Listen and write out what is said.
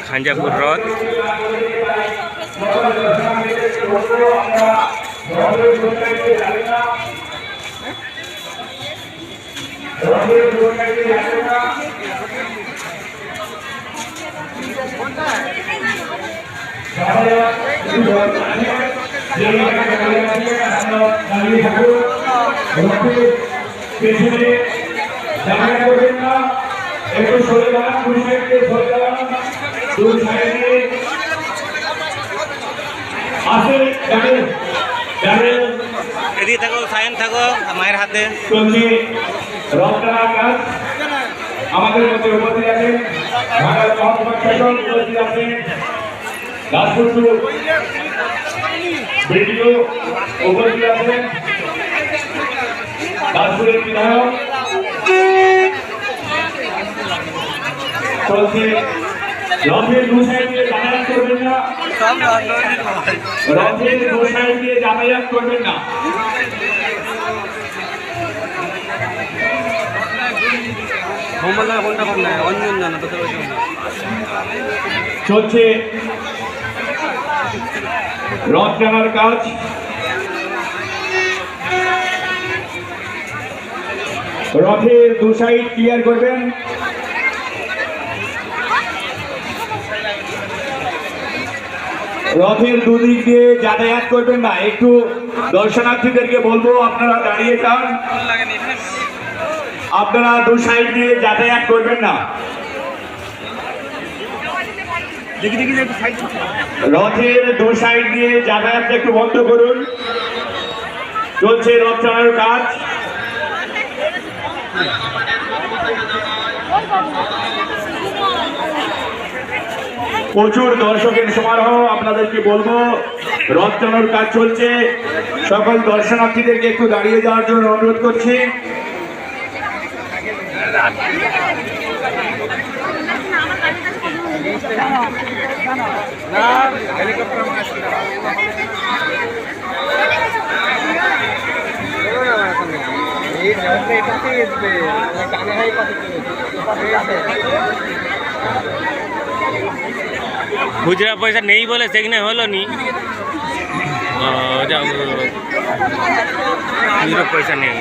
খাঞ্জাপুর হ্রদ। একটু সরে দাঁড়ান, দুই সাইডে সরে দাঁড়ান, দুই সাইডে আসে যাবেন এদিকে থাকো, সায়ন থাকো মায়ের হাতে। চলছে রথটানা কাজ। আমাদের মধ্যে উপস্থিত আছেন ঢাকার মহকুমা শাসক, উপস্থিত আছেন দাসপুর ভিডিও, উপস্থিত আছেন দাসপুরের বিধায়ক। চলছে রথের দু সাইড দিয়ে যাতায়াত করবেন না, রথের দু সাইড দিয়ে যাতায়াত করবেন না। চলছে রথ টানার কাজ। রথের দু সাইড ক্লিয়ার করবেন। রথের দুদিক দিয়ে যাতায়াত করবেন না। একটু দর্শনার্থীদেরকে বলবো আপনারা দাঁড়িয়ে যান, আপনারা দু সাইড দিয়ে যাতায়াত করবেন না। রথের দু সাইড দিয়ে যাতায়াত একটু বন্ধ করুন। চলছে রথ টানার কাজ। প্রচুর দর্শকের সমারোহ। আপনাদেরকে বলবো রথ টানার কাজ চলছে, সকল দর্শনার্থীদেরকে একটু দাঁড়িয়ে যাওয়ার জন্য অনুরোধ করছি। খুচরা পয়সা নেই বলে সেখানে হলো নি, খুচরা পয়সা নেই।